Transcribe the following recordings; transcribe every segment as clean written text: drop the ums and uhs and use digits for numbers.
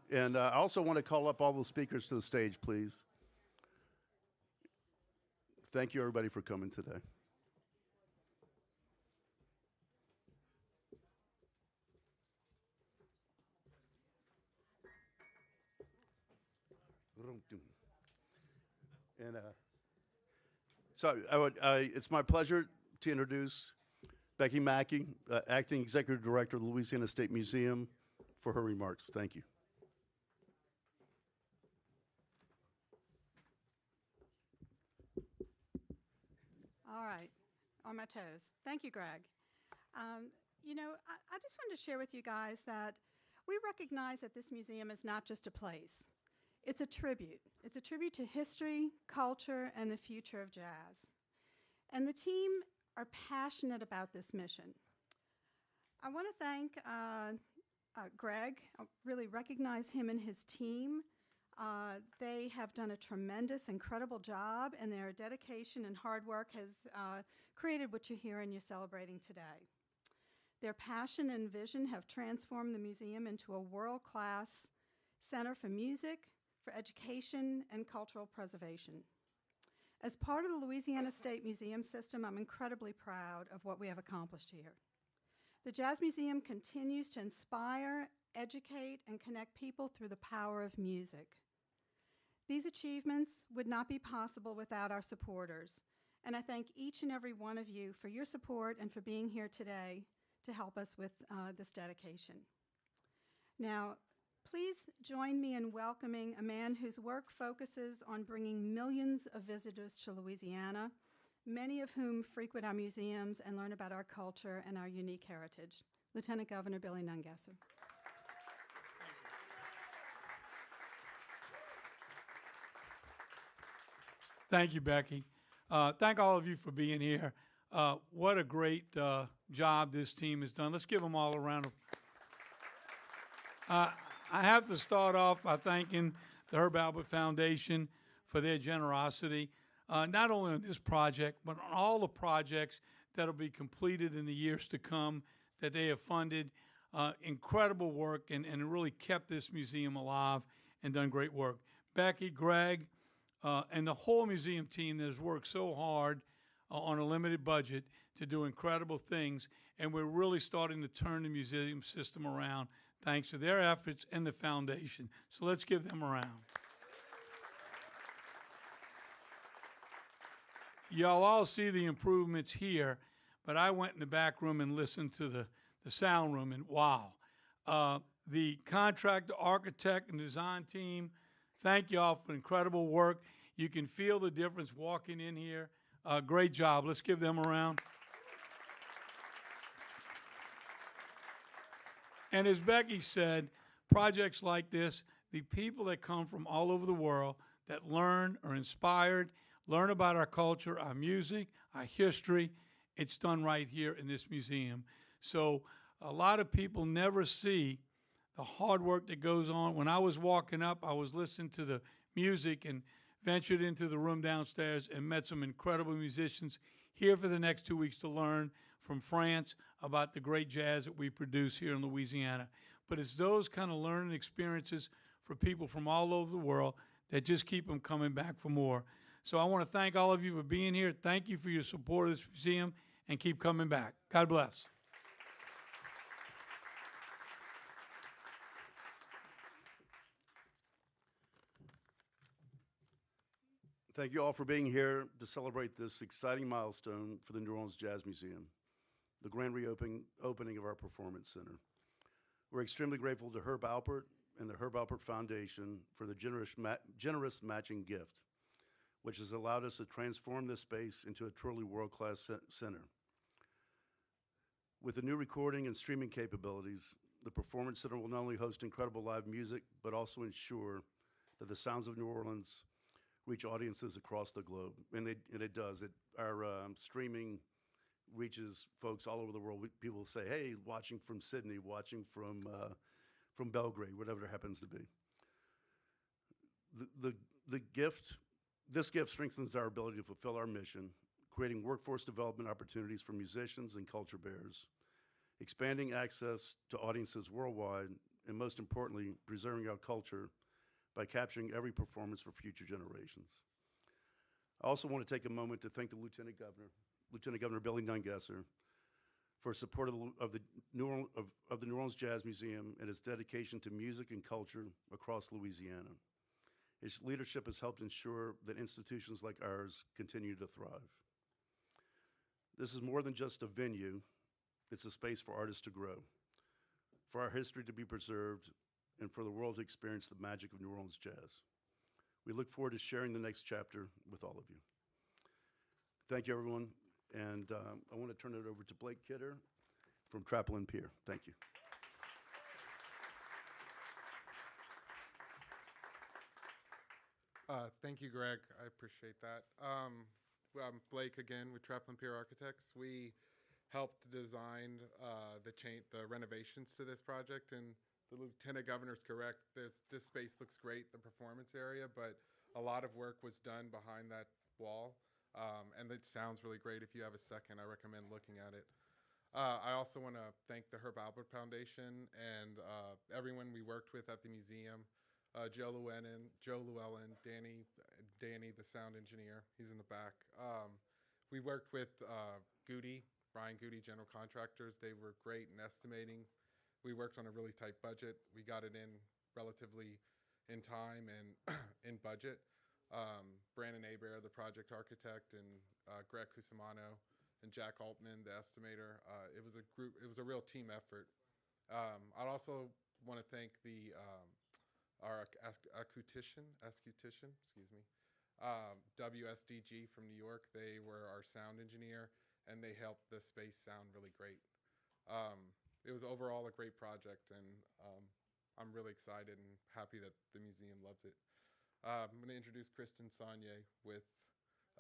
And I also want to call up all the speakers to the stage, please. Thank you, everybody, for coming today. And it's my pleasure to introduce Becky Mackie, Acting Executive Director of the Louisiana State Museum, for her remarks. Thank you. All right, on my toes. Thank you, Greg. You know, I just wanted to share with you guys that we recognize that this museum is not just a place. It's a tribute. It's a tribute to history, culture, and the future of jazz. And the team are passionate about this mission. I want to thank Greg. I really recognize him and his team. They have done a tremendous, incredible job, and their dedication and hard work has created what you hear and you're celebrating today. Their passion and vision have transformed the museum into a world-class center for music, for education, and cultural preservation. As part of the Louisiana State Museum system, I'm incredibly proud of what we have accomplished here. The Jazz Museum continues to inspire, educate, and connect people through the power of music. These achievements would not be possible without our supporters, and I thank each and every one of you for your support and for being here today to help us with this dedication. Now, please join me in welcoming a man whose work focuses on bringing millions of visitors to Louisiana, many of whom frequent our museums and learn about our culture and our unique heritage. Lieutenant Governor Billy Nungesser. Thank you, Becky. Thank all of you for being here. What a great job this team has done. Let's give them all a round of I have to start off by thanking the Herb Alpert Foundation for their generosity, not only on this project, but on all the projects that will be completed in the years to come that they have funded. Incredible work and really kept this museum alive and done great work. Becky, Greg, and the whole museum team that has worked so hard on a limited budget to do incredible things, and we're really starting to turn the museum system around thanks to their efforts and the foundation. So let's give them a round. Y'all all see the improvements here, but I went in the back room and listened to the sound room, and wow. The contractor, architect, and design team, thank y'all for incredible work. You can feel the difference walking in here. Great job. Let's give them a round. And as Becky said, projects like this, the people that come from all over the world that learn, are inspired, learn about our culture, our music, our history, it's done right here in this museum. So a lot of people never see the hard work that goes on. When I was walking up, I was listening to the music and ventured into the room downstairs and met some incredible musicians here for the next 2 weeks to learn from France about the great jazz that we produce here in Louisiana. But it's those kind of learning experiences for people from all over the world that just keep them coming back for more. So I want to thank all of you for being here. Thank you for your support of this museum, and keep coming back. God bless. Thank you all for being here to celebrate this exciting milestone for the New Orleans Jazz Museum, the grand opening of our Performance Center. We're extremely grateful to Herb Alpert and the Herb Alpert Foundation for the generous matching gift, which has allowed us to transform this space into a truly world-class center. With the new recording and streaming capabilities, the Performance Center will not only host incredible live music, but also ensure that the sounds of New Orleans reach audiences across the globe, and it does. Our streaming reaches folks all over the world. People say, "Hey, watching from Sydney, watching from Belgrade," whatever it happens to be. This gift strengthens our ability to fulfill our mission, creating workforce development opportunities for musicians and culture bearers, expanding access to audiences worldwide, and most importantly, preserving our culture by capturing every performance for future generations. I also want to take a moment to thank the Lieutenant Governor Billy Nungesser, for support of the New Orleans Jazz Museum and its dedication to music and culture across Louisiana. His leadership has helped ensure that institutions like ours continue to thrive. This is more than just a venue, it's a space for artists to grow, for our history to be preserved, and for the world to experience the magic of New Orleans jazz. We look forward to sharing the next chapter with all of you. Thank you, everyone. And I want to turn it over to Blake Kidder from Trapolin-Peer. Thank you. Thank you, Greg. I appreciate that. Well, I'm Blake again with Trapolin-Peer Architects. We helped design the renovations to this project, and the Lieutenant Governor's correct. This space looks great, the performance area, but a lot of work was done behind that wall. And it sounds really great. If you have a second, I recommend looking at it. I also want to thank the Herb Alpert Foundation and everyone we worked with at the museum. Joe Llewellyn, Danny, the sound engineer. He's in the back. We worked with Gootee General Contractors. They were great in estimating. We worked on a really tight budget. We got it in relatively in time and in budget. Brandon Abear, the project architect, and Greg Cusimano and Jack Altman, the estimator. It was a real team effort. I'd also want to thank our acustician, WSDG from New York. They were our sound engineer, and they helped the space sound really great. It was overall a great project, and I'm really excited and happy that the museum loves it. I'm going to introduce Kristen Saunier with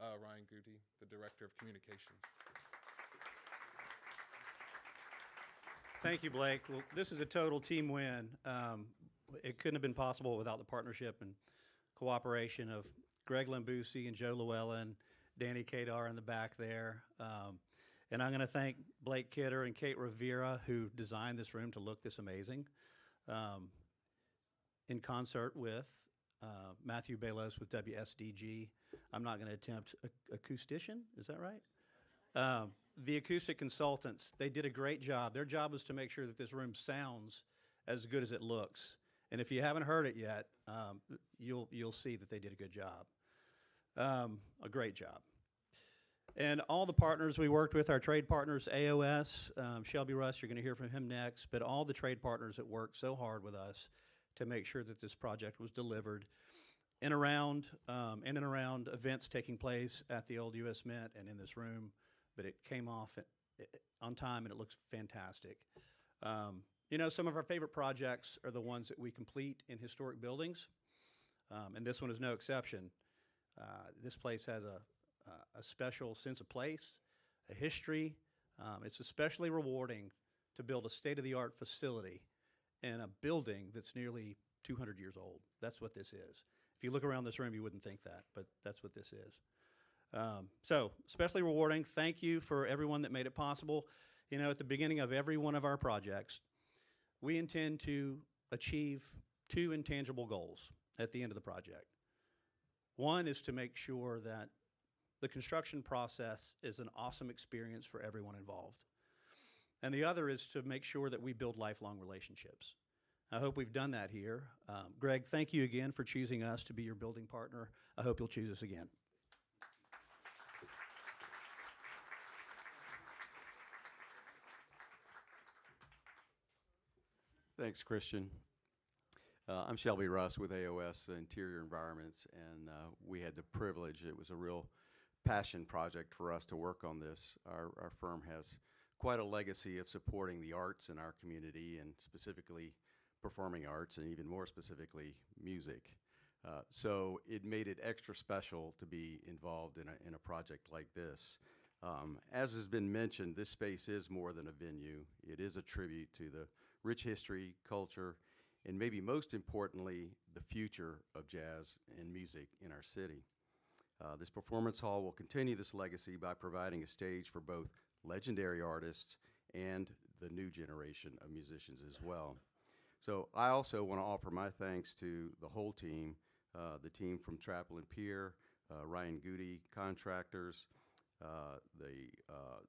Ryan Gootee, the Director of Communications. Thank you, Blake. Well, this is a total team win. It couldn't have been possible without the partnership and cooperation of Greg Lambousy and Joe Llewellyn, Danny Kadar in the back there. And I'm going to thank Blake Kidder and Kate Rivera, who designed this room to look this amazing, in concert with Matthew Balos with WSDG. I'm not going to attempt acoustician, is that right? The acoustic consultants, they did a great job. Their job was to make sure that this room sounds as good as it looks. And if you haven't heard it yet, you'll see that they did a good job, a great job. And all the partners we worked with, our trade partners, AOS, Shelby Russ, you're going to hear from him next, but all the trade partners that worked so hard with us to make sure that this project was delivered in and around events taking place at the old U.S. Mint and in this room, but it came off on time and it looks fantastic. You know, some of our favorite projects are the ones that we complete in historic buildings, and this one is no exception. This place has a special sense of place, a history. It's especially rewarding to build a state-of-the-art facility in a building that's nearly 200 years old. That's what this is. If you look around this room, you wouldn't think that, but that's what this is. So, especially rewarding. Thank you for everyone that made it possible. You know, at the beginning of every one of our projects, we intend to achieve two intangible goals at the end of the project. One is to make sure that the construction process is an awesome experience for everyone involved. And the other is to make sure that we build lifelong relationships. I hope we've done that here. Greg, thank you again for choosing us to be your building partner. I hope you'll choose us again. Thanks, Christian. I'm Shelby Russ with AOS Interior Environments, and we had the privilege, it was a real passion project for us to work on this. Our firm has quite a legacy of supporting the arts in our community, and specifically performing arts, and even more specifically music. So it made it extra special to be involved in a project like this. As has been mentioned, this space is more than a venue. It is a tribute to the rich history, culture, and maybe most importantly, the future of jazz and music in our city. This performance hall will continue this legacy by providing a stage for both legendary artists and the new generation of musicians as well. So I also want to offer my thanks to the whole team, the team from Trapolin-Peer, Ryan Gootee Contractors, the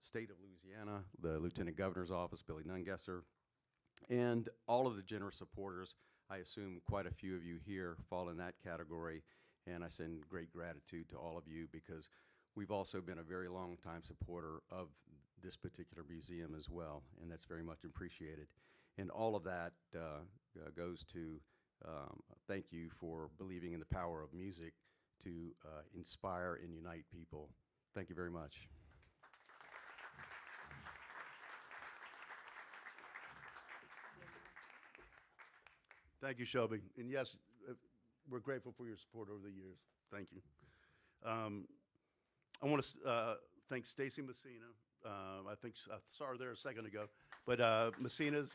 state of Louisiana, the Lieutenant Governor's office, Billy Nungesser, and all of the generous supporters. I assume quite a few of you here fall in that category, and I send great gratitude to all of you because we've also been a very long time supporter of this particular museum as well, and that's very much appreciated. And all of that goes to thank you for believing in the power of music to inspire and unite people. Thank you very much. Thank you, Shelby. And yes, we're grateful for your support over the years. Thank you. I want to thank Stacy Messina. I think I saw her there a second ago. But Messina's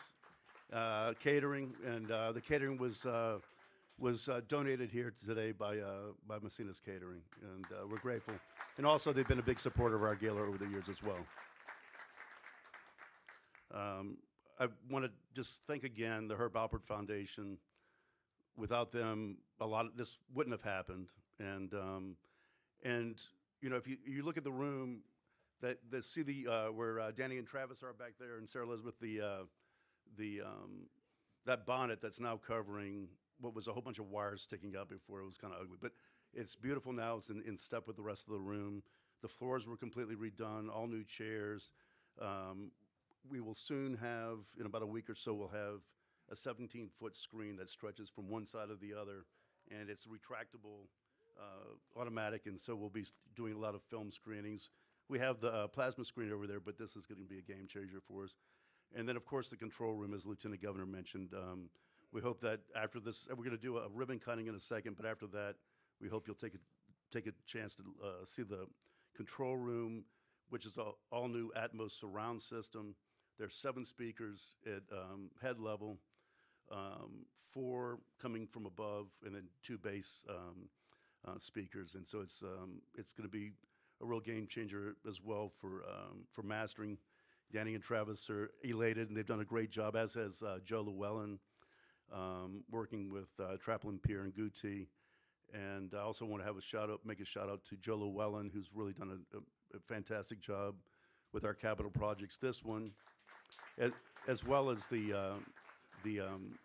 catering, and the catering was donated here today by Messina's Catering, and we're grateful. And also, they've been a big supporter of our gala over the years as well. I want to just thank again the Herb Alpert Foundation. Without them, a lot of this wouldn't have happened. And you know, if you look at the room, that see the where Danny and Travis are back there, and Sarah Elizabeth, that bonnet that's now covering what was a whole bunch of wires sticking up before. It was kind of ugly, but it's beautiful now. It's in step with the rest of the room. The floors were completely redone, all new chairs. We will soon have, in about a week or so, we'll have a 17-foot screen that stretches from one side to the other, and it's retractable, automatic, and so we'll be doing a lot of film screenings. We have the plasma screen over there, but this is going to be a game changer for us. And then, of course, the control room, as Lieutenant Governor mentioned. We hope that after this, we're going to do a ribbon cutting in a second, but after that, we hope you'll take a chance to see the control room, which is an all-new Atmos surround system. There's 7 speakers at head level, 4 coming from above, and then 2 bass speakers. And so it's going to be a real game changer as well for mastering. Danny and Travis are elated, and they've done a great job, as has Joe Llewellyn, working with Trapolin-Peer and Gootee. And I also want to make a shout out to Joe Llewellyn, who's really done a fantastic job with our capital projects. This one, as well as the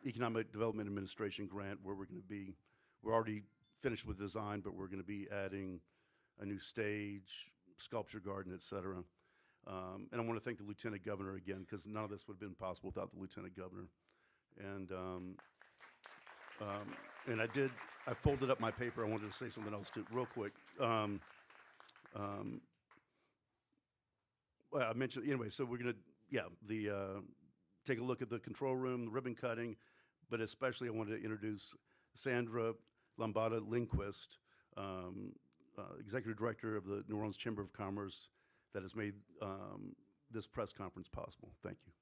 Economic Development Administration grant, where we're already finished with design, but we're going to be adding a new stage, sculpture garden, et cetera. And I want to thank the Lieutenant Governor again, because none of this would have been possible without the Lieutenant Governor. And I folded up my paper. I wanted to say something else too, real quick. Well, I mentioned, anyway, so we're going to, take a look at the control room, the ribbon cutting, but especially I wanted to introduce Sandra Lambada-Lindquist, Executive Director of the New Orleans Chamber of Commerce, that has made this press conference possible. Thank you.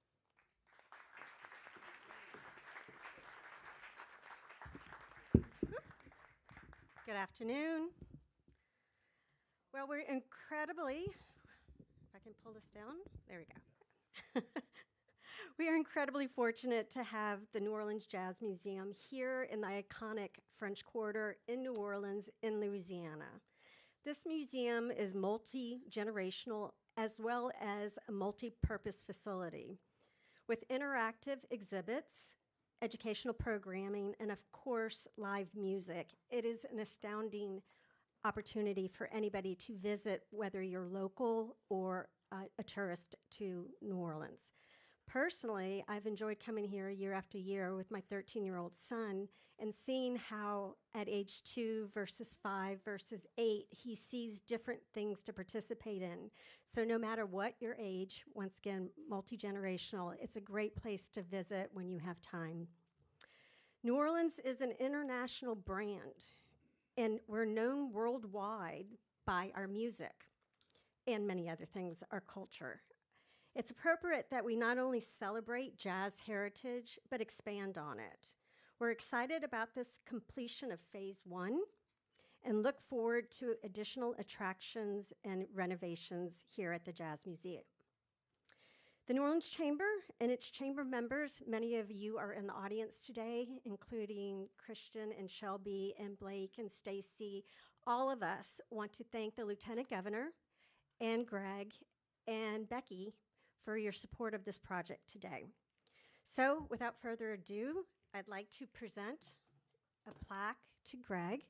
Good afternoon. Well, we're incredibly, if I can pull this down, there we go. We are incredibly fortunate to have the New Orleans Jazz Museum here in the iconic French Quarter in New Orleans in Louisiana. This museum is multi-generational as well as a multi-purpose facility with interactive exhibits, educational programming, and of course, live music. It is an astounding opportunity for anybody to visit, whether you're local or a tourist to New Orleans. Personally, I've enjoyed coming here year after year with my 13-year-old son and seeing how at age 2 versus 5 versus 8, he sees different things to participate in. So no matter what your age, once again, multi-generational, it's a great place to visit when you have time. New Orleans is an international brand, and we're known worldwide by our music and many other things, our culture. It's appropriate that we not only celebrate jazz heritage, but expand on it. We're excited about this completion of Phase 1 and look forward to additional attractions and renovations here at the Jazz Museum. The New Orleans Chamber and its chamber members, many of you are in the audience today, including Christian and Shelby and Blake and Stacy. All of us want to thank the Lieutenant Governor and Greg and Becky for your support of this project today. So without further ado, I'd like to present a plaque to Greg.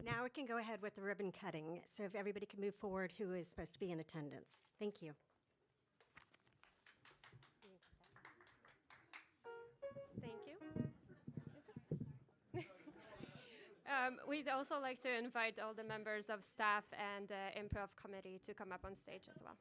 And now we can go ahead with the ribbon cutting. So if everybody can move forward who is supposed to be in attendance. Thank you. Thank you. We'd also like to invite all the members of staff and improv committee to come up on stage as well.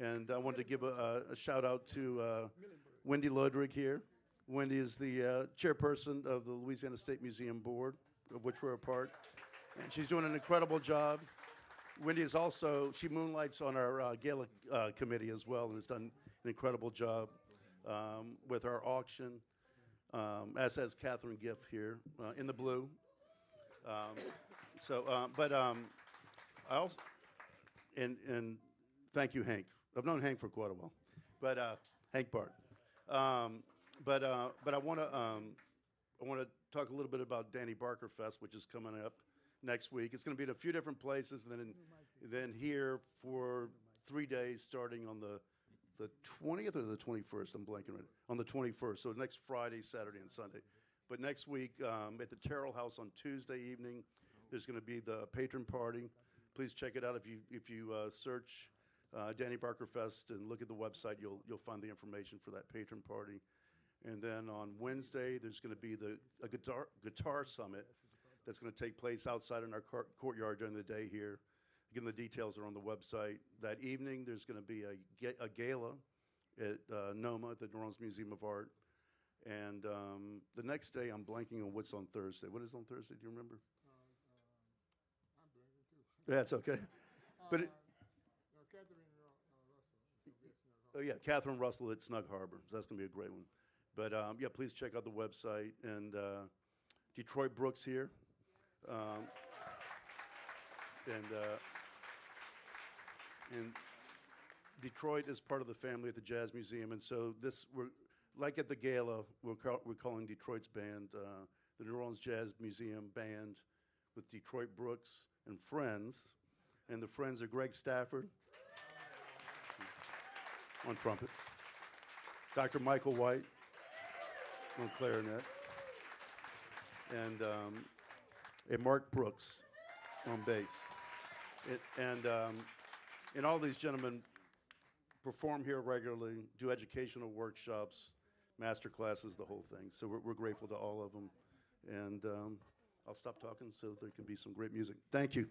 And I wanted to give a shout out to Wendy Lodrig here. Wendy is the chairperson of the Louisiana State Museum Board, of which we're a part. And she's doing an incredible job. Wendy is also, she moonlights on our gala committee as well, and has done an incredible job with our auction, as has Catherine Giff here in the blue. I also, and thank you, Hank. I've known Hank for quite a while, but Hank Bart. But I want to talk a little bit about Danny Barker Fest, which is coming up next week. It's going to be in a few different places, and then here for 3 days, starting on the 20th or the 21st. I'm blanking right on the 21st. So next Friday, Saturday, and Sunday. But next week at the Terrell House on Tuesday evening, there's going to be the patron party. Please check it out. If you search Danny Barker Fest and look at the website, you'll find the information for that patron party. And then on Wednesday, there's going to be a guitar summit that's going to take place outside in our courtyard during the day here. Again, the details are on the website. That evening, there's going to be a gala at NOMA, at the New Orleans Museum of Art. And the next day, I'm blanking on what's on Thursday. What is on Thursday? Do you remember? I'm blanking too. Yeah, it's okay. But Catherine Russell at Snug Harbor. So that's going to be a great one. But yeah, please check out the website. And Detroit Brooks here. And Detroit is part of the family at the Jazz Museum, and so we're like at the gala, we're calling Detroit's band the New Orleans Jazz Museum Band with Detroit Brooks and friends, and the friends are Greg Stafford on trumpet, Dr. Michael White on clarinet, and Mark Brooks on bass. And all these gentlemen perform here regularly, do educational workshops, master classes, the whole thing. So we're grateful to all of them. And I'll stop talking so there can be some great music. Thank you.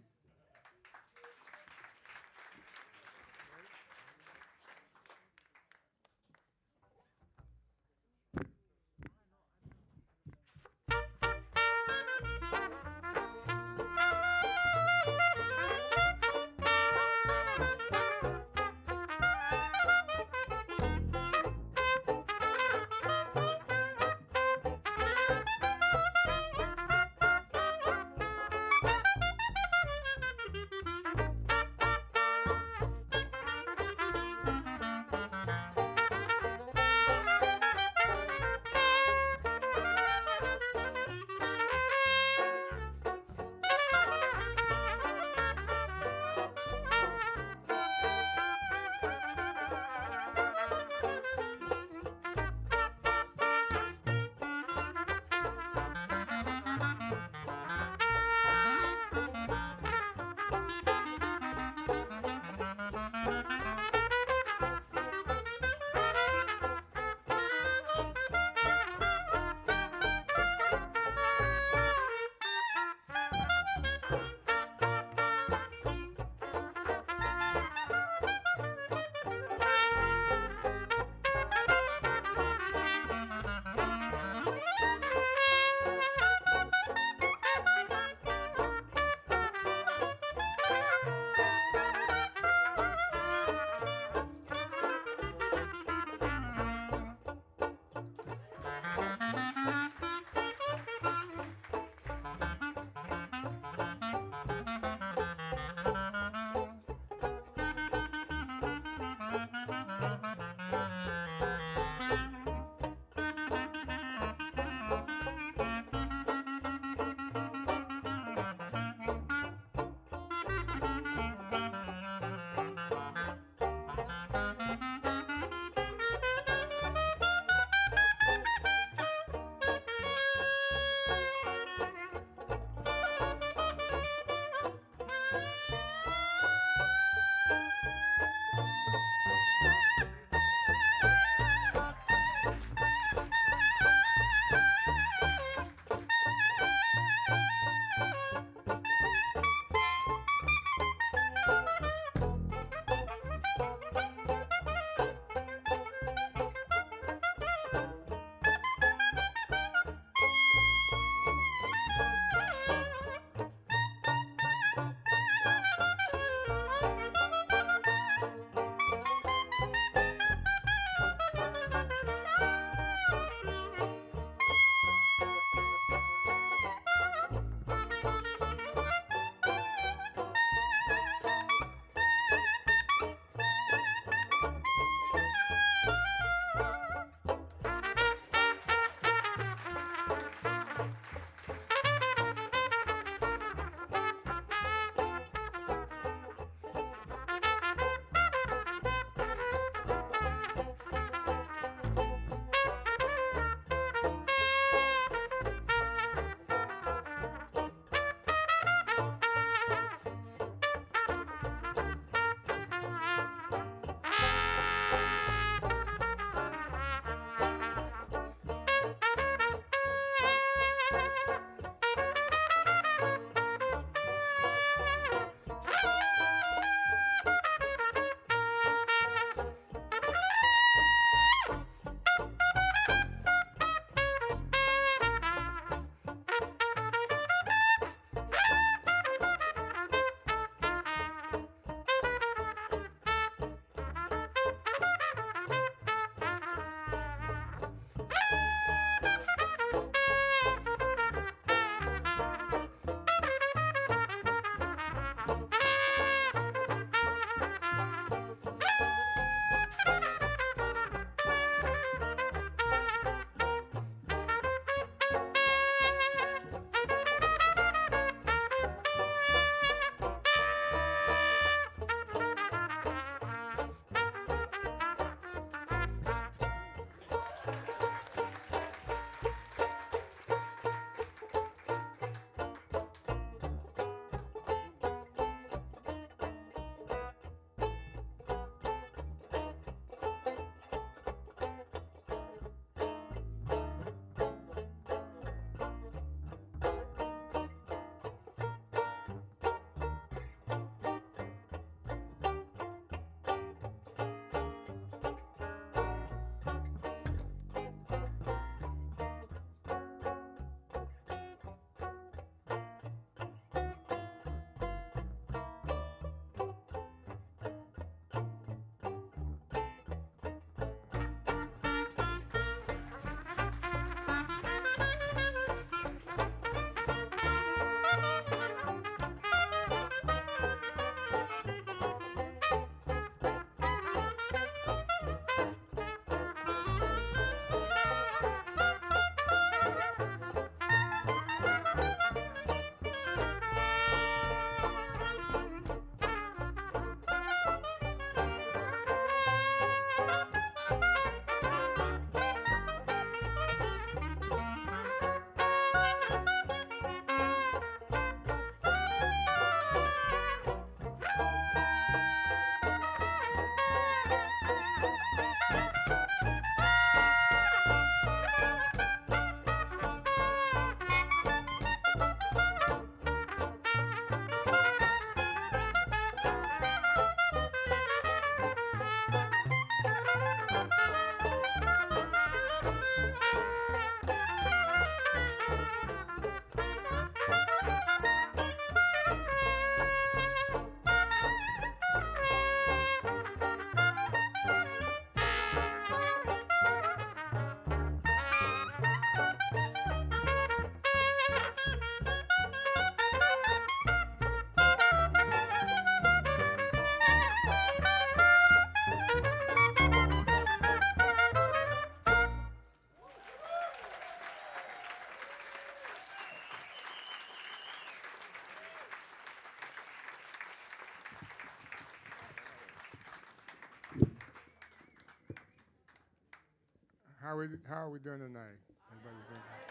How are we doing tonight? Everybody's doing good?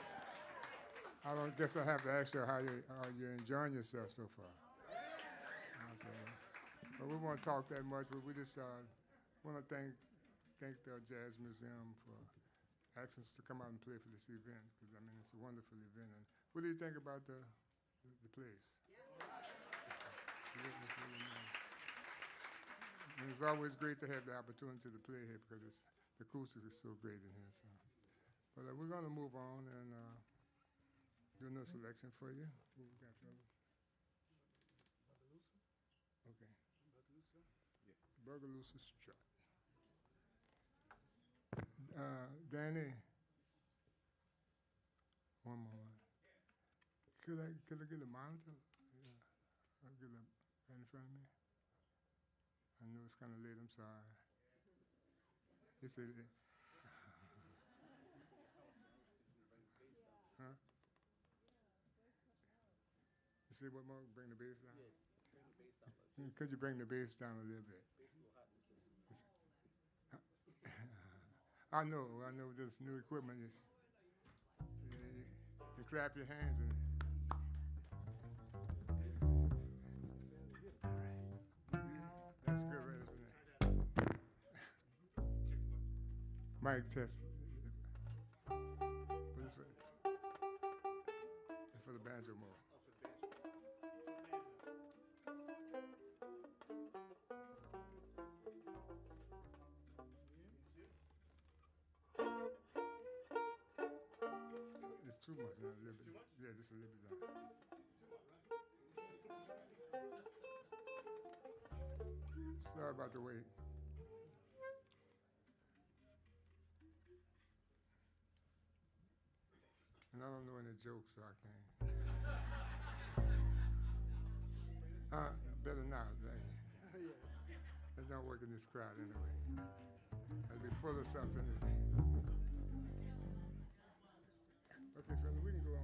I don't guess I have to ask you how you enjoying yourself so far. Okay. But we won't talk that much. But we just want to thank the Jazz Museum for asking us to come out and play for this event, because I mean it's a wonderful event. And what do you think about the place? It's really nice. And it's always great to have the opportunity to play here because the acoustics is so great in here. So, but we're going to move on and do another selection for you. What we got, fellas? Okay. Burgaloosa Strut. Danny. One more. Could I get a monitor? Yeah. I'll get a pen in front of me. I know it's kind of late. I'm sorry. It's a. Huh? You see what, Mark? Bring the bass down? Yeah, bring the bass down a little bit. Could you bring the bass down a little bit? I know this new equipment is. You clap your hands and. That's good right up in there. Mic test. It's for the banjo more. It's too much now, a little bit. Yeah, just a little bit down. Sorry about the wait. And I don't know any jokes, so I can't. Better not, right? It don't work in this crowd anyway. I'd be full of something. Okay, fella, we can go on.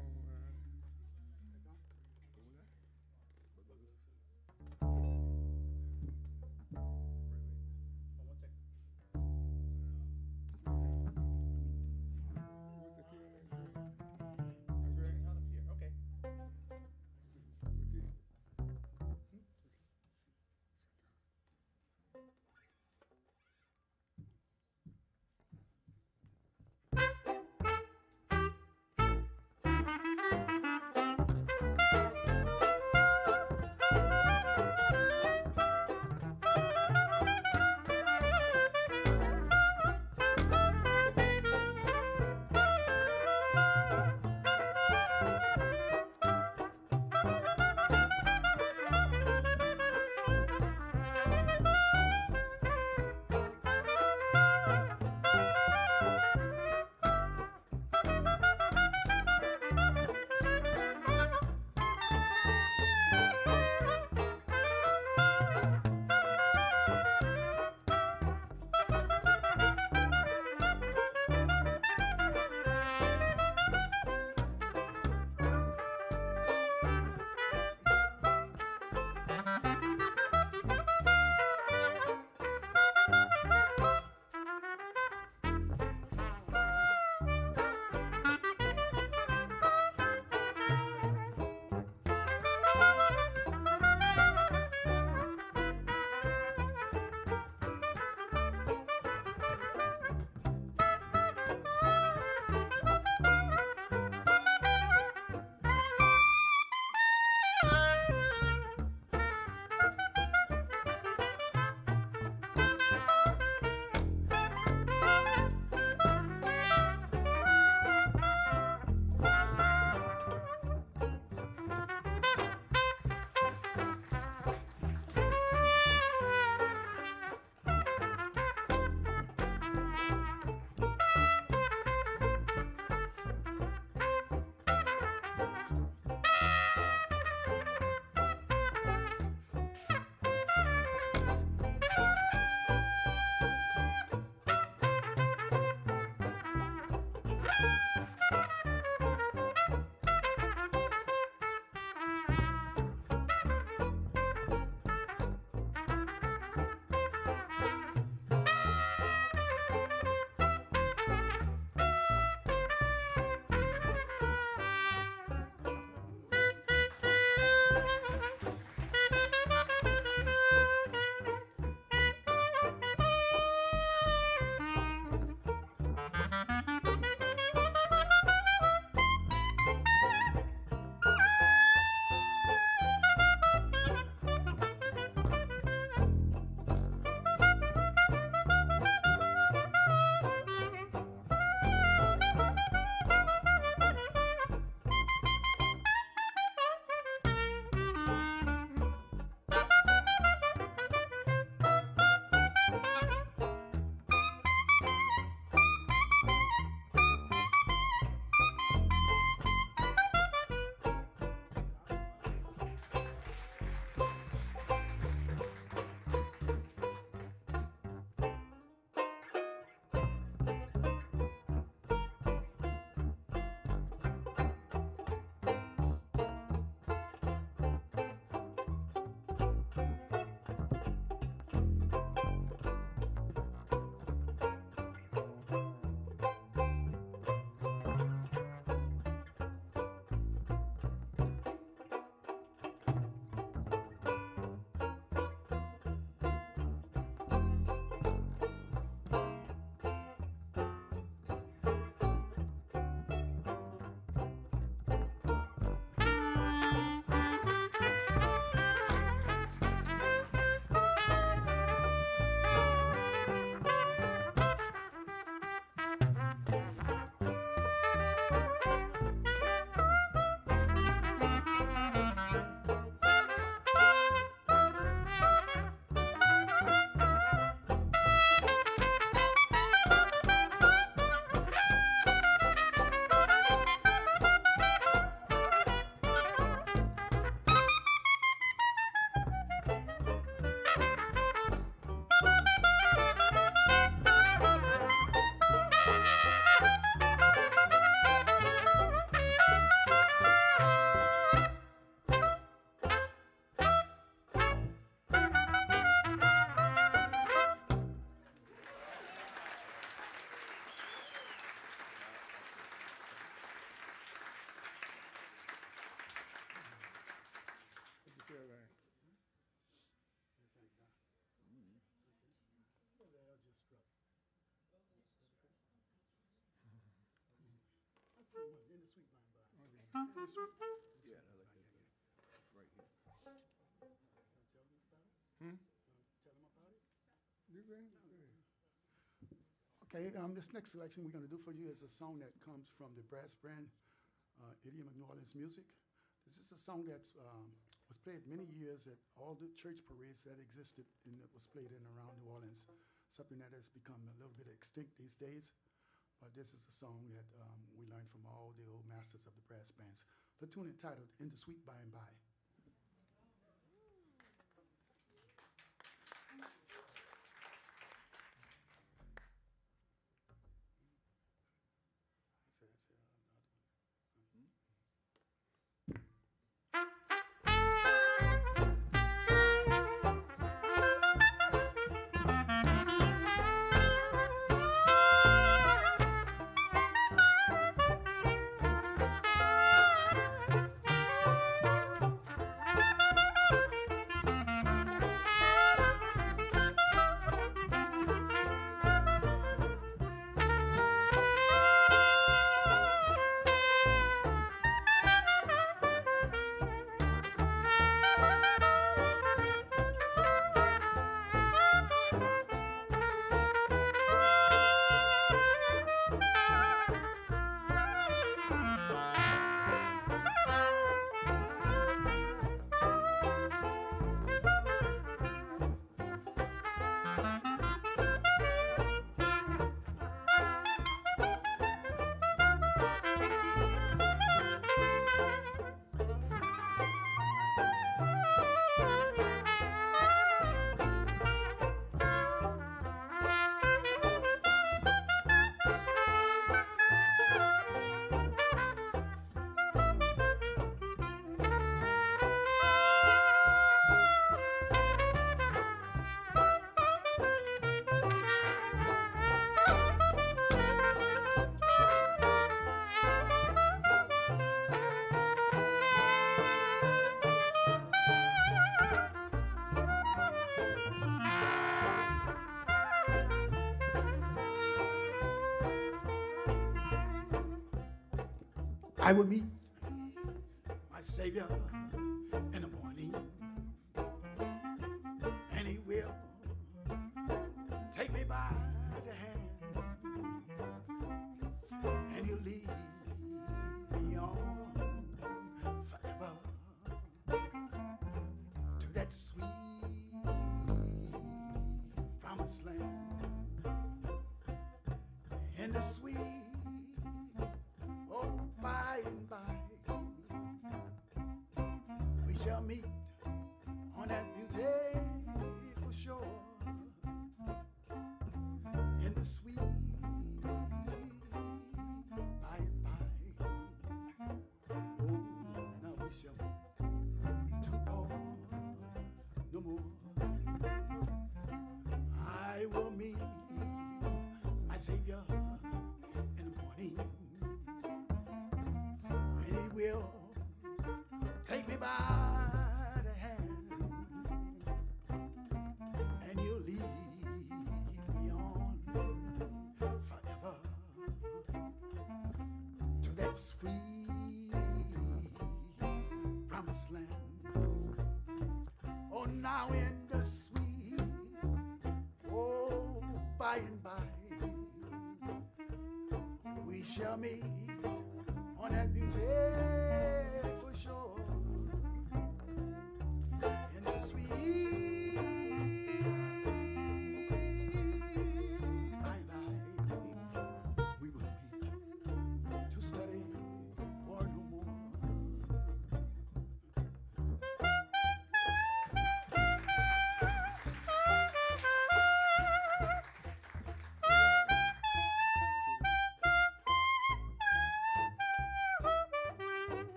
Okay, this next selection we're going to do for you is a song that comes from the brass band, Idiom of New Orleans Music. This is a song that was played many years at all the church parades that existed and that was played in around New Orleans, something that has become a little bit extinct these days. But this is a song that we learned from all the old masters of the brass bands. The tune entitled In the Sweet By and By. I will meet my Savior in the morning, and He will take me by the hand, and He'll lead me on forever to that sweet promised land, in the sweet by and by, we shall meet on that beautiful shore, in the sweet by and by. Oh, now we shall meet to part no more. I will meet my Savior in the morning. He will take me by the hand, and He'll lead me on forever to that sweet promised land. Oh, now in the sweet, oh, by and by, we shall meet on that beautiful shore, in the sweet by and by, we will meet to study or no more.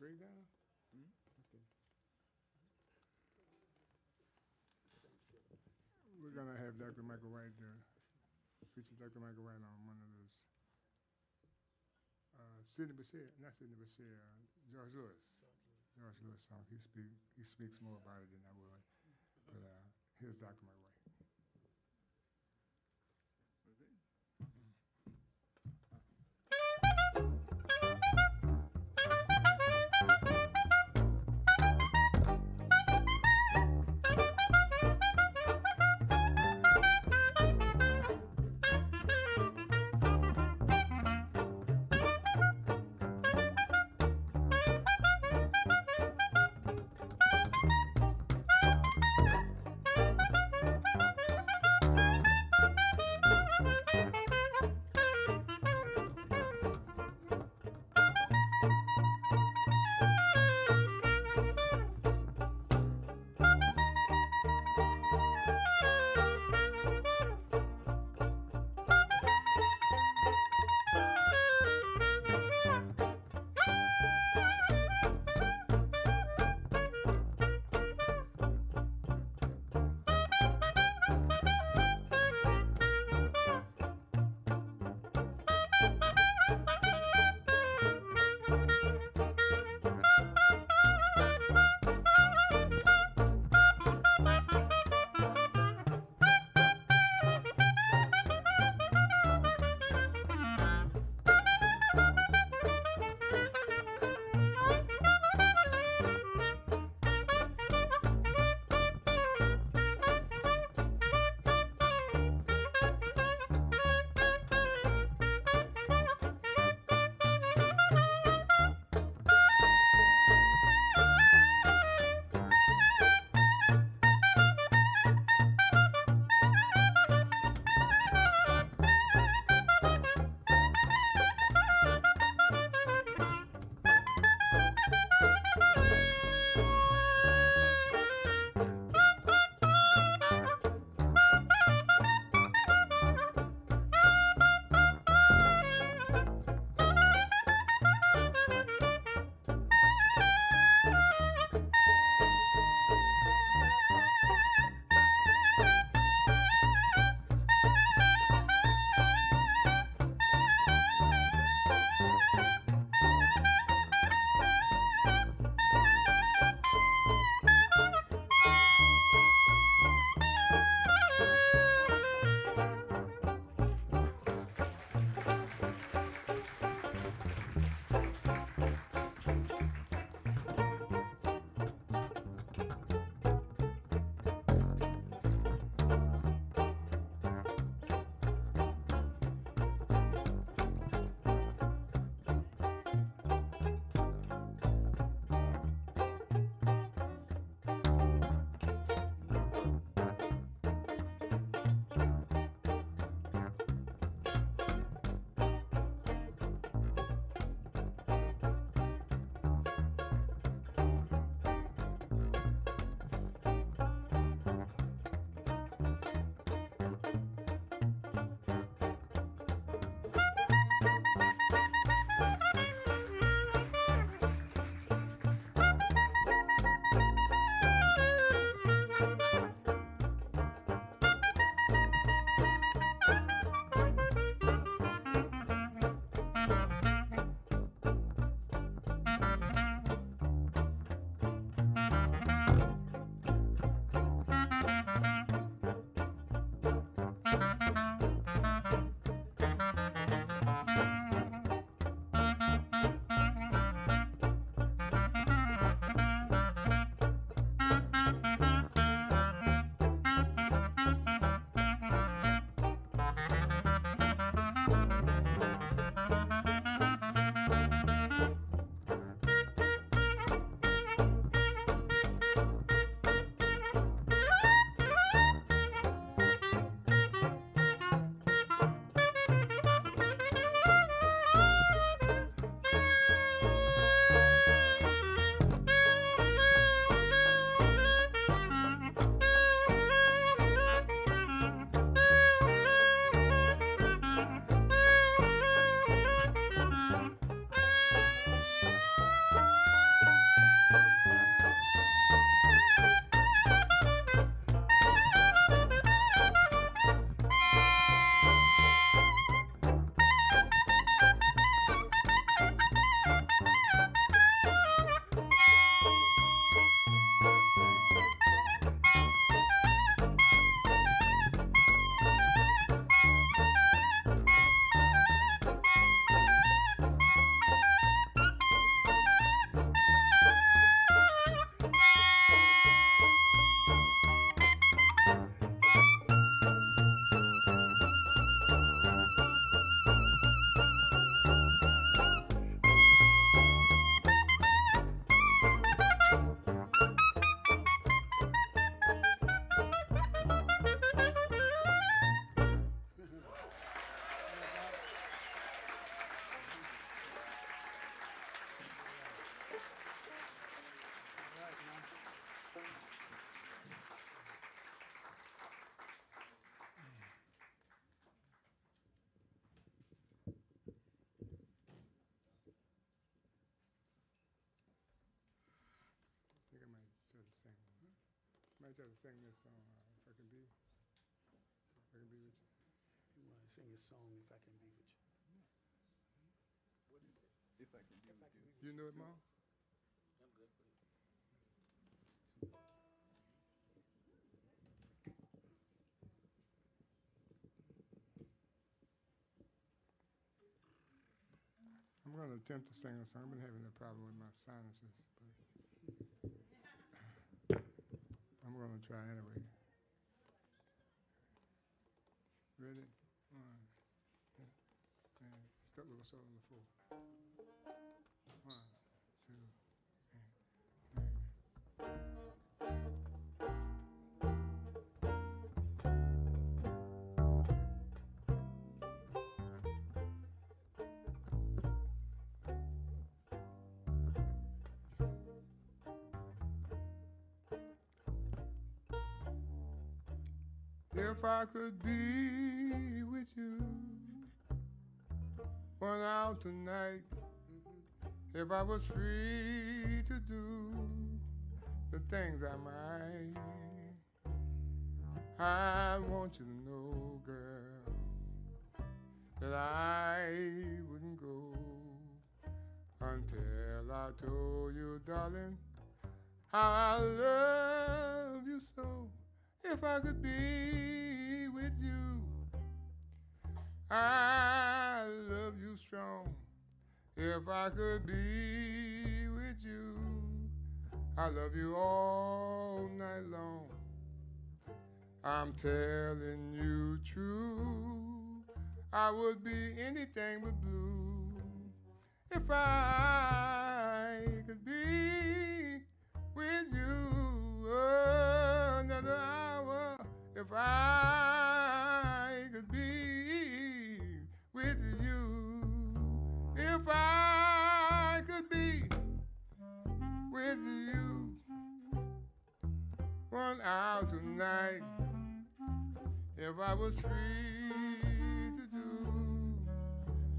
breakdown? Okay. We're gonna have Dr. Michael White feature Dr. Michael White on one of those. Sidney Bashir, not Sidney Bashir, George Lewis. George Lewis song. He speaks more about it than I would. But here's Dr. Michael White. might try to sing this song, if I can be with you. You want to sing a song, If I Can Be With You. If I can be with you. You know it, Mom? I'm going to attempt to sing a song. I've been having a problem with my sinuses, but I'm going to try anyway. Ready? One, two, and start with a solo on the floor. One, two, if I could be with you, one out tonight, if I was free to do the things I might, I want you to know, girl, that I wouldn't go until I told you, darling, how I love you so. If I could be with you, I love you strong. If I could be with you, I love you all night long. I'm telling you true, I would be anything but blue if I could be with you another hour. If I could be with you, if I could be with you 1 hour tonight, if I was free to do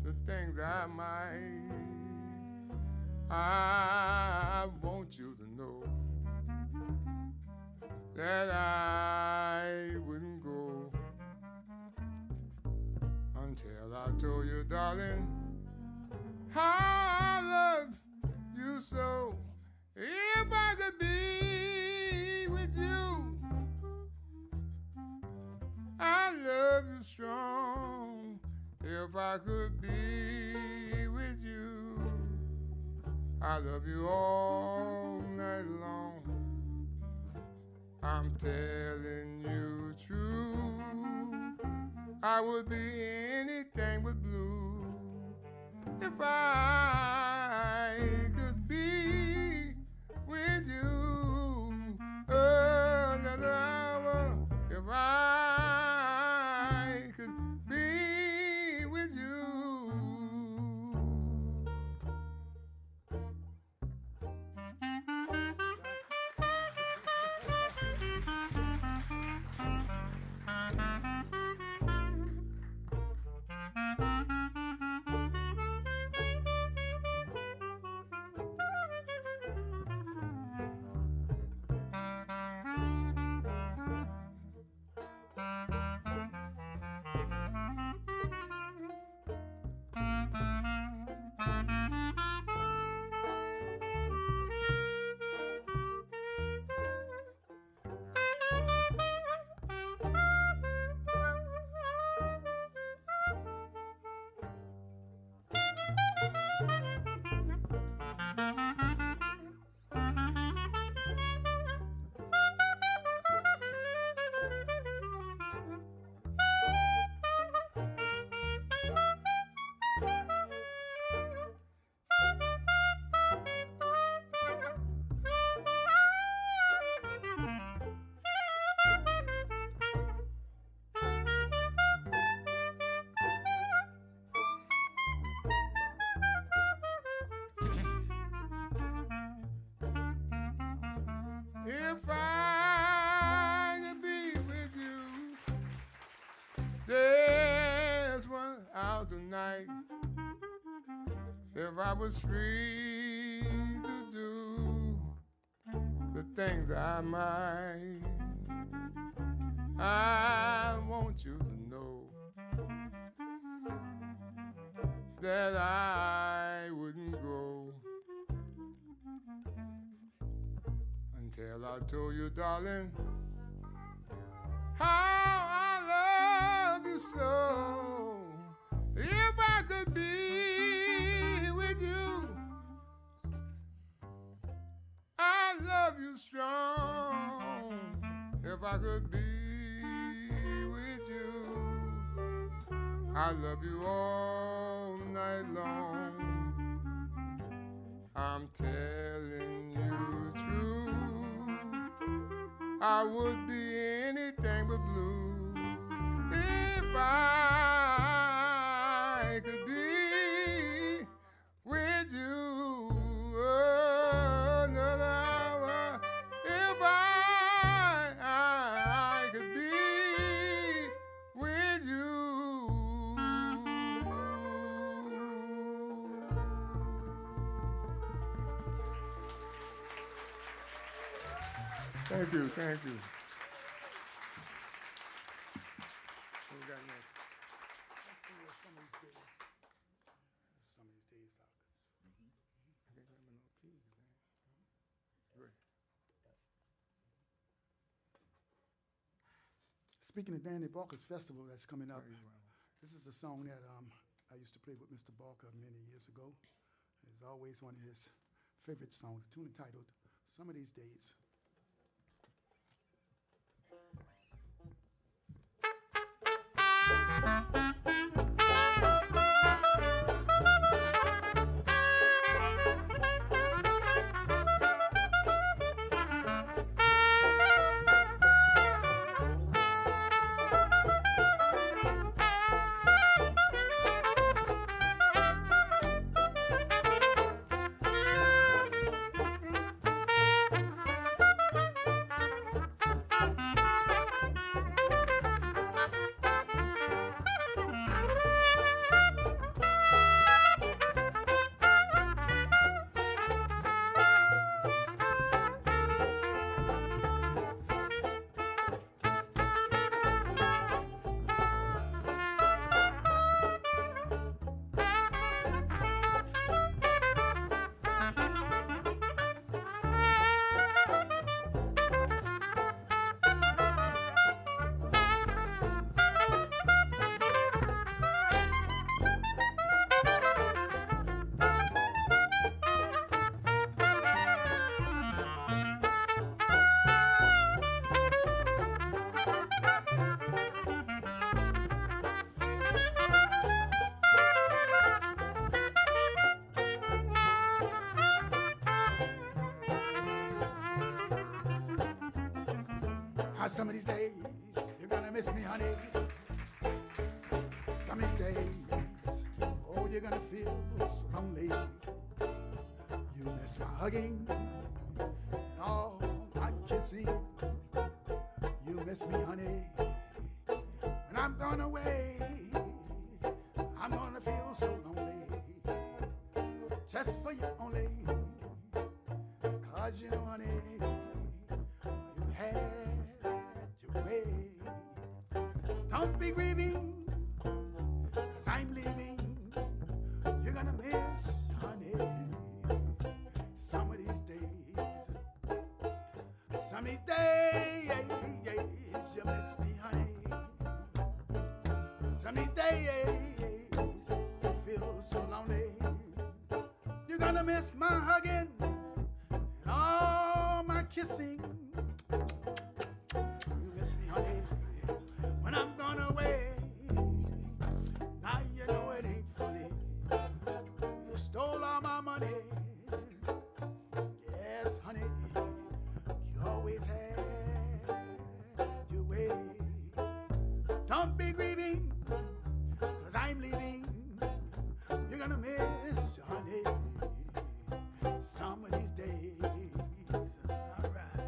the things I might, I want you to know that I wouldn't go until I told you, darling, how I love you so. If I could be with you, I love you strong. If I could be with you, I love you all night long. I'm telling you true, I would be anything but blue if I could be with you another hour. If I could be with you. If I could be with you, there's one out tonight. If I was free to do the things I might, I want you to know that I wouldn't go until I told you, darling, how I love you so. If I could be with you, I love you strong. If I could be with you, I love you all night long. I'm telling you true, I would be anything but blue if I could be with you another hour. If I could be with you. Thank you, thank you. What we got next? Let's see what some of these days. Some of these days out. I can't remember no keys, man. Great. Speaking of Danny Barker's festival that's coming up, Very well. this is a song that I used to play with Mr. Barker many years ago. It's always one of his favorite songs, a tune entitled Some of These Days. Some of these days, you're gonna miss me, honey. Some of these days, oh, you're gonna feel so lonely. You miss my hugging and all my kissing. You miss me, honey. When I'm gone away, I'm gonna feel so lonely. Just for you only. 'Cause you know, honey, you had way. Don't be grieving, 'cause I'm leaving. You're gonna miss, honey, some of these days. Some of these days, you miss me, honey. Some of these days, you feel so lonely. You're gonna miss my hugging and all my kissing. Honey, when I'm gone away, now you know it ain't funny. You stole all my money. Yes, honey, you always had your way. Don't be grieving, 'cause I'm leaving. You're gonna miss, honey, some of these days. All right.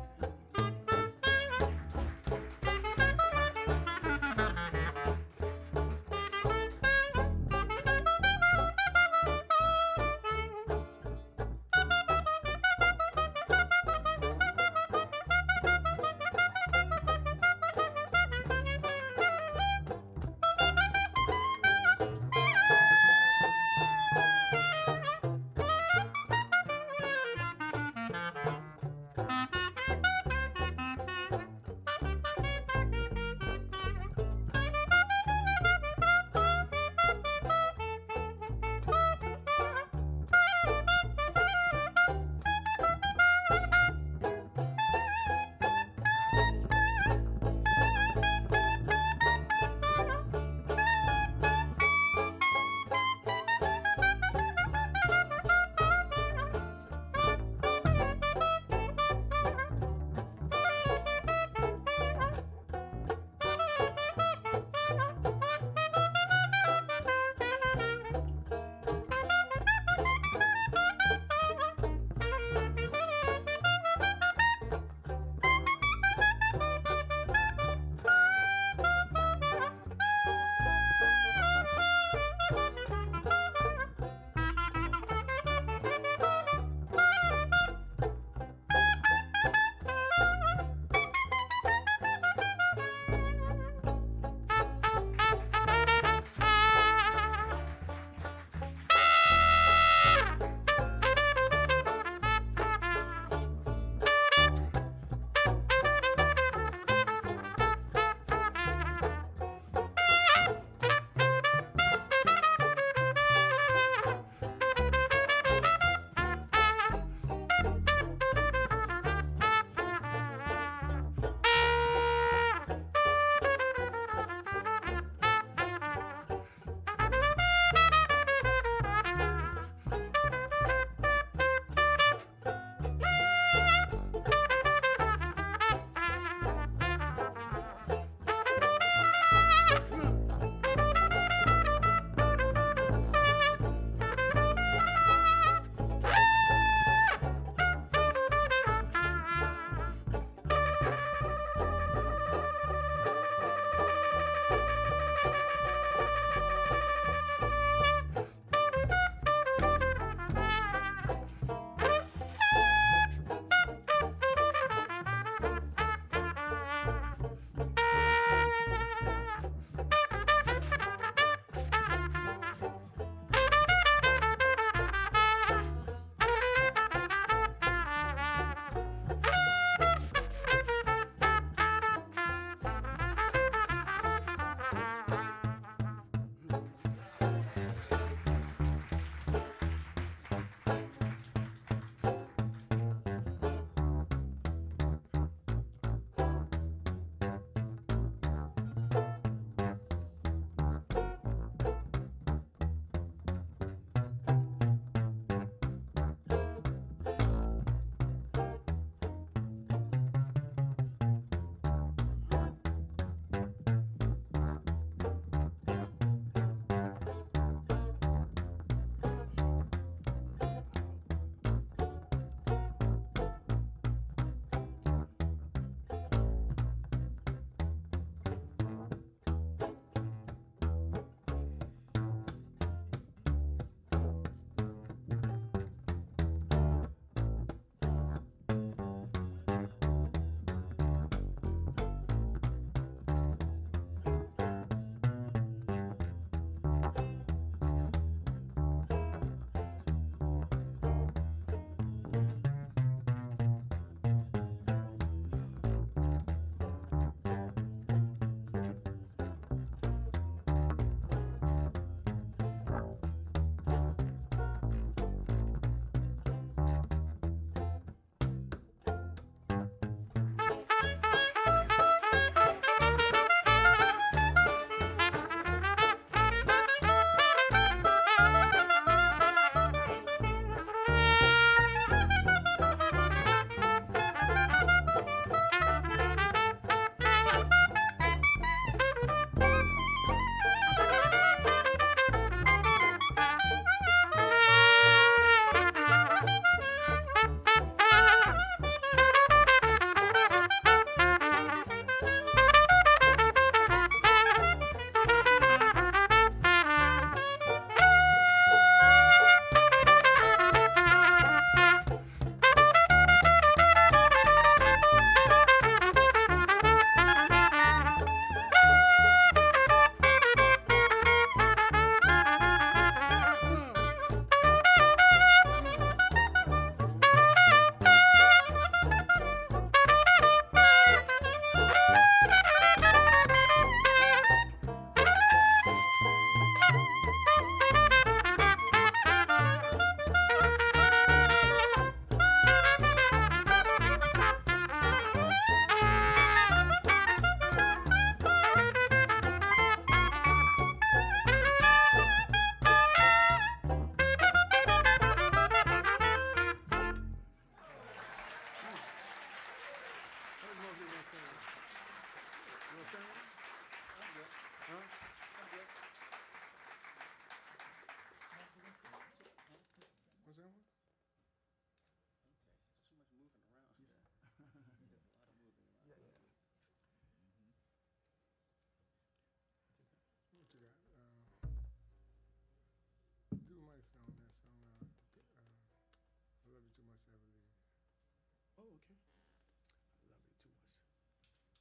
Okay? I love you too much.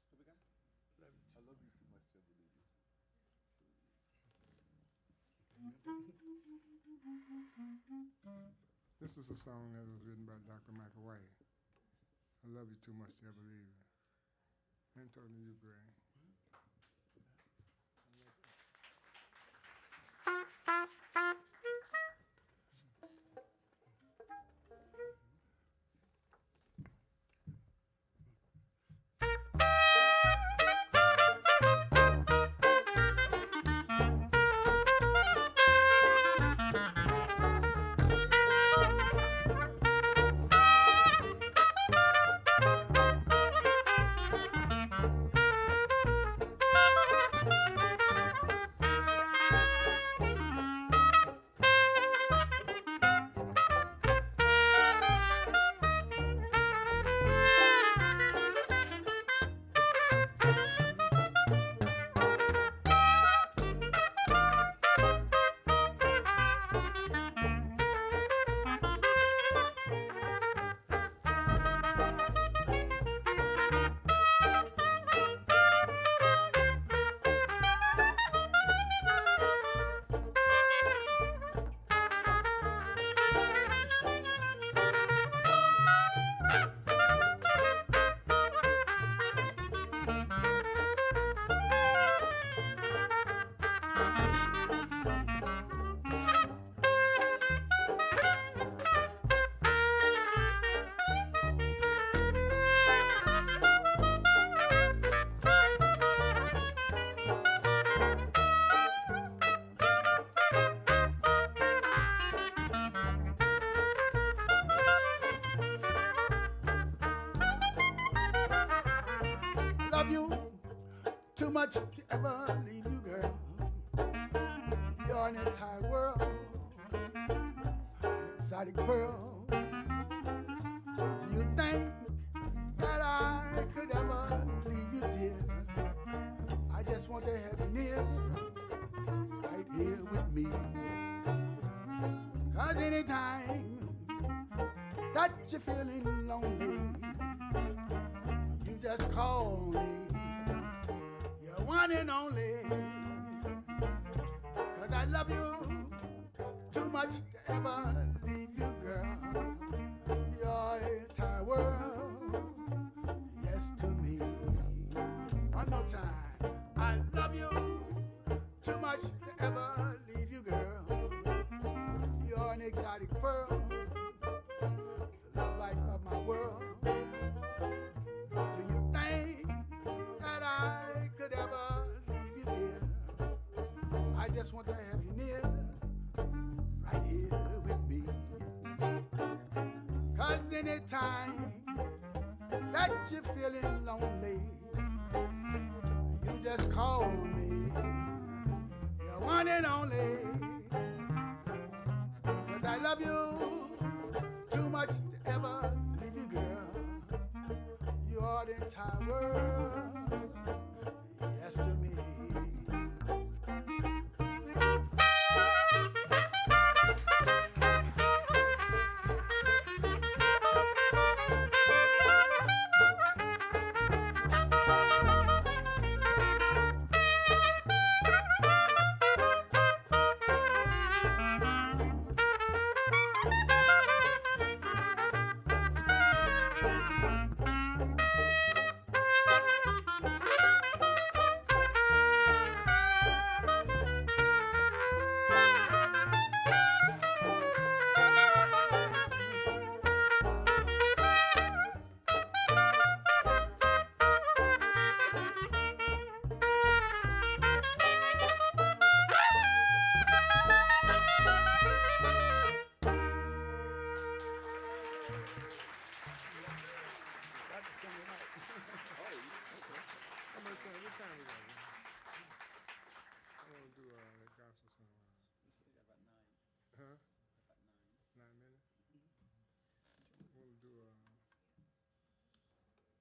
What we got? Love you too I love you too much to believe you. This is a song that was written by Dr. Michael White. I love you too much to ever leave you. I'm talking to you, Greg. Love you too much to ever leave you, girl. You're an entire world, an exotic pearl. Do you think that I could ever leave you, dear? I just want to have you near, right here with me. 'Cause anytime that you're feeling lonely, you just call me, you're one and only. 'Cause I love you too much to ever leave you, girl. Your entire world, yes to me. One more time. I love you too much to ever leave you, girl. You're an exotic pearl, the love light of my world. Do you think that I could ever leave you, dear? I just want to have you near, right here with me. 'Cause anytime that you're feeling lonely, you just call me, you're one and only. 'Cause I love you too much to ever leave you, girl. You're the entire world, yes to me.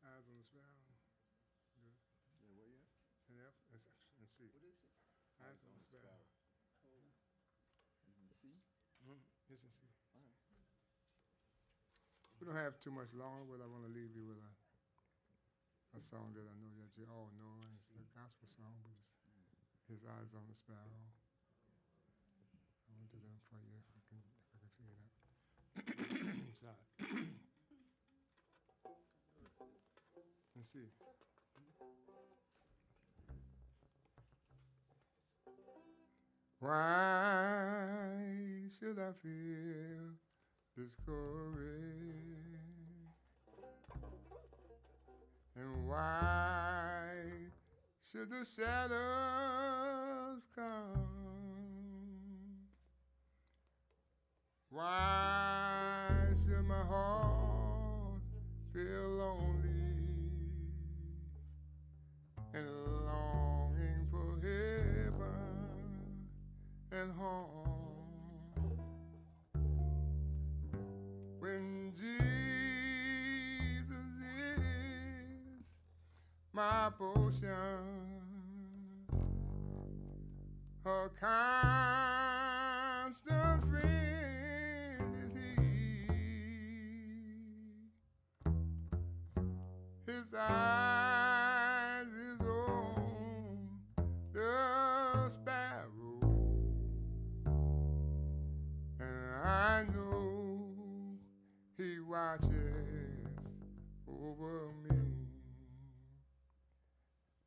Eyes on the Sparrow. Good. Yeah, where you at? And F and C. What is it? Eyes on the Sparrow. You can see? It's in C. All right. We don't have too much longer, but I want to leave you with a song that I know that you all know. It's a gospel song, but it's His Eyes on the Sparrow. I want to do that for you if I can figure it out. Sorry. Let's see. Why should I feel discouraged? And why should the shadows come? Why should my heart feel lonely and longing for heaven and home? When Jesus is my portion, a constant friend is He. His eyes is on the sparrow, and I know He watches over me.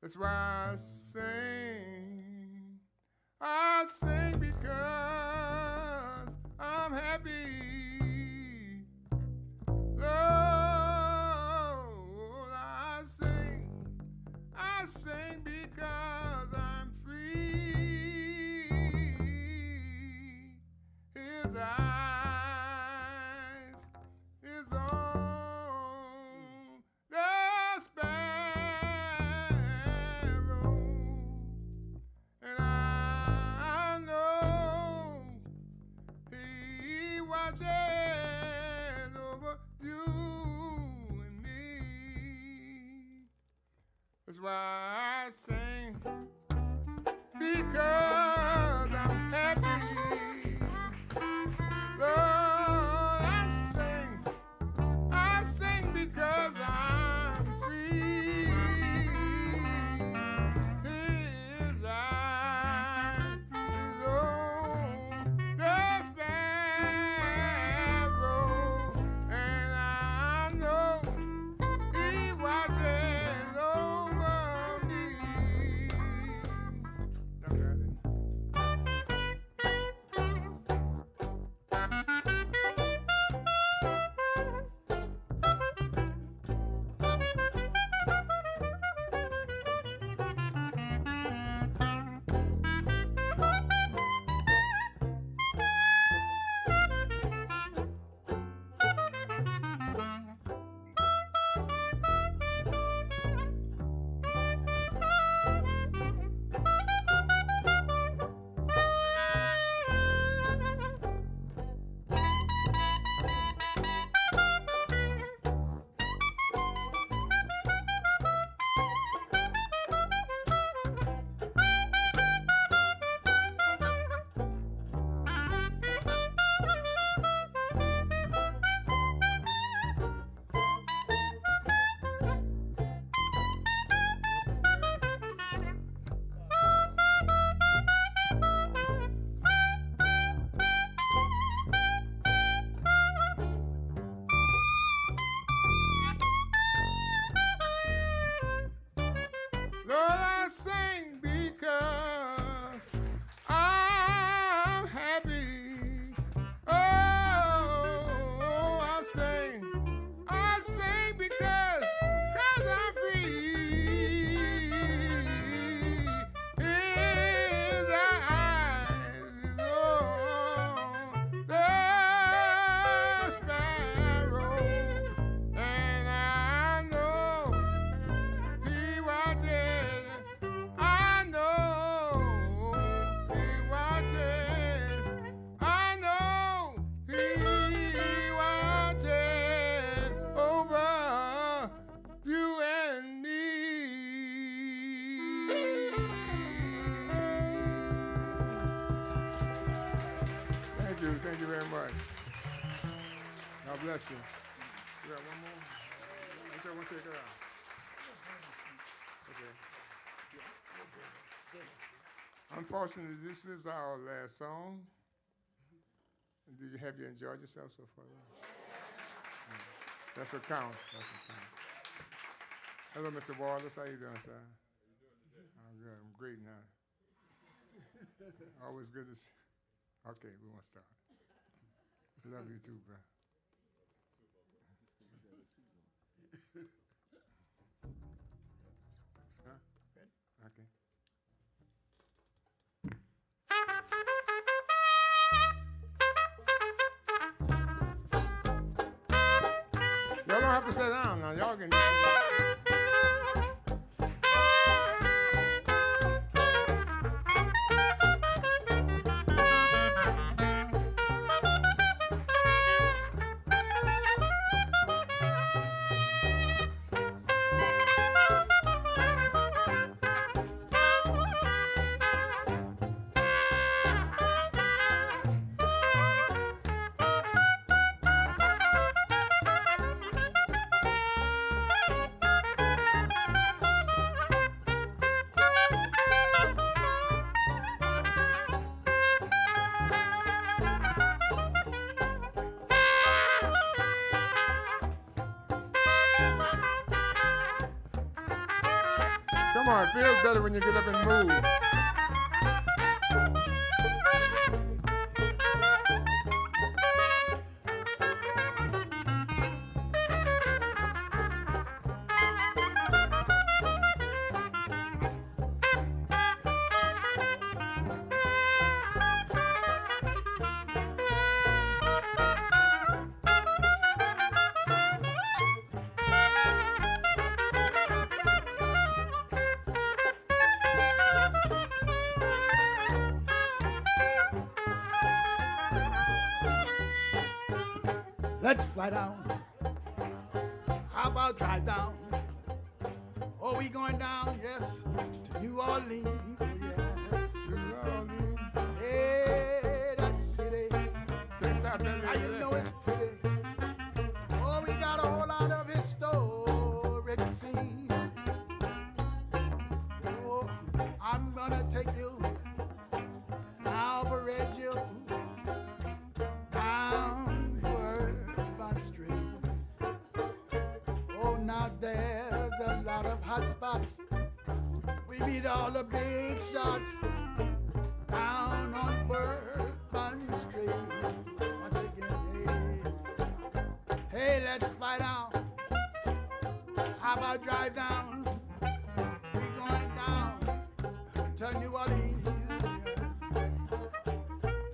That's why I sing. I sing because I'm happy. Lord, I sing because I'm free. His eyes is on the sparrow, and I know He watches over you and me. That's why I sing, because I'm happy. Lord, I sing because I'm free. His eyes is on the sparrow, and I know He watches over me. Y'all got it. Lord, I sing because I'm happy. Oh, I sing because I'm free. His eyes is on the sparrow, and I know He watches. I know He watches. I know He watches over you and me. Thank you very much. God bless you. You got one more? Which one take her out? Okay. Unfortunately, this is our last song. Have you enjoyed yourself so far? Yeah. That's what counts. That's what counts. Hello, Mr. Wallace. How you doing, sir? I'm good. I'm great now. Always good to see. Okay, we want to start. Love you too, bro. Huh? Okay. Y'all don't have to sit down now. Y'all can. Come on, it feels better when you get up and move. Let's fly down. How about drive down? Oh, we going down, yes, to New Orleans, oh, yes. New Orleans. Hey, that city. Place out there. Now you know it's pretty. Oh, we got a whole lot of historic scenes. Oh, I'm gonna take you, and I'll parade you down Bourbon Street. Oh, now there's a lot of hot spots. We meet all the big shots down on Bourbon Street. Once again, hey, hey, let's fly down. How about drive down? We going down to New Orleans.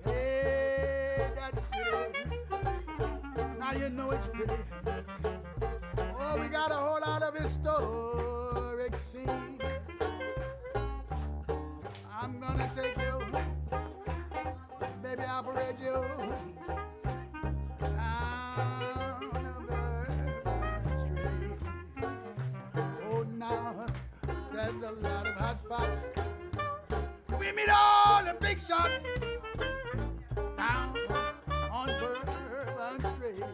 Hey, that city. Now you know it's pretty. Oh, we got a whole lot of historic scenes. I'm gonna take you, baby, I'll parade you down Bourbon Street. Oh, now there's a lot of hot spots. We meet all the big shots down on Bourbon Street.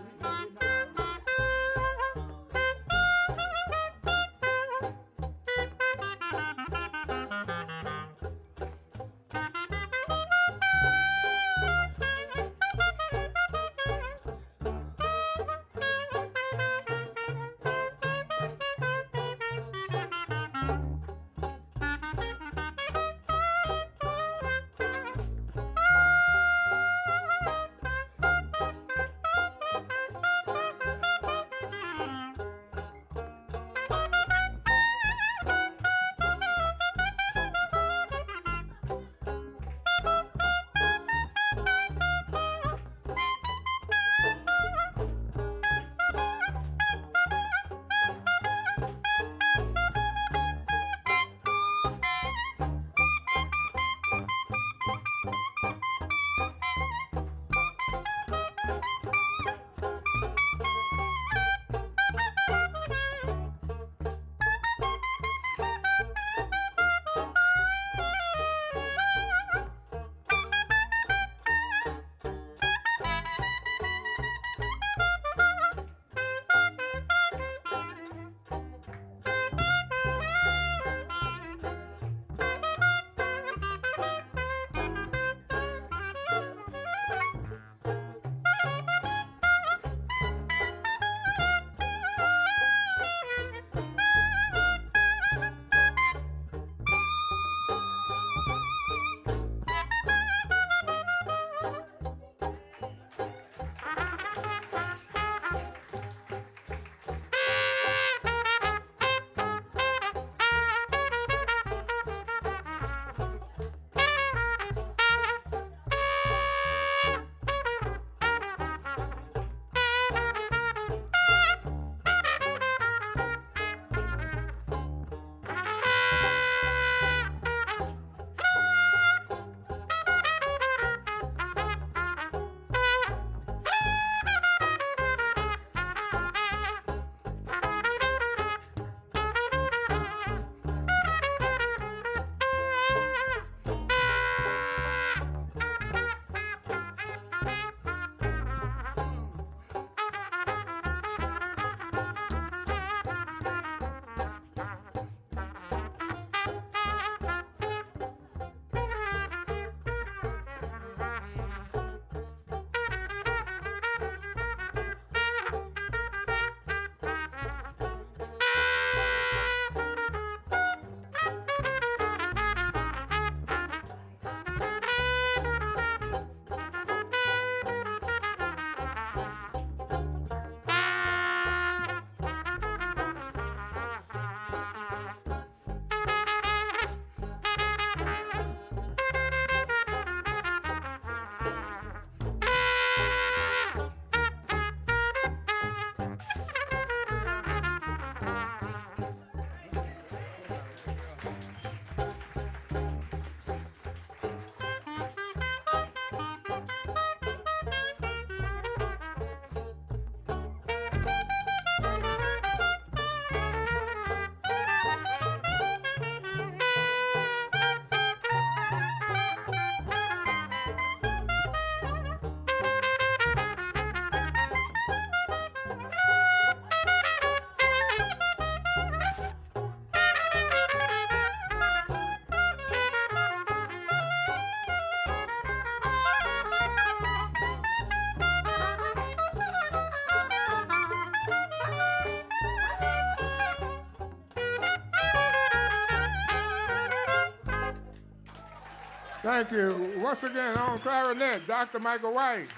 Thank you. Once again, on clarinet, Dr. Michael White.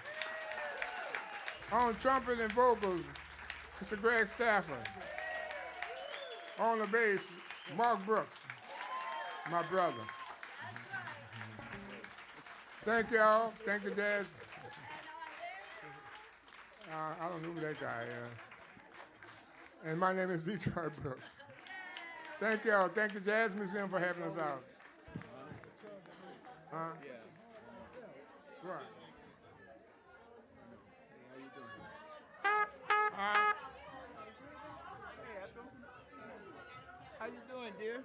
On trumpet and vocals, Mr. Greg Stafford. On the bass, Mark Brooks, my brother. Thank y'all. Thank the jazz. I don't know who that guy is. And my name is Detroit Brooks. Thank y'all. Thank the Jazz Museum for having us out. Huh? Yeah. Right. Hey, how you doing, dear?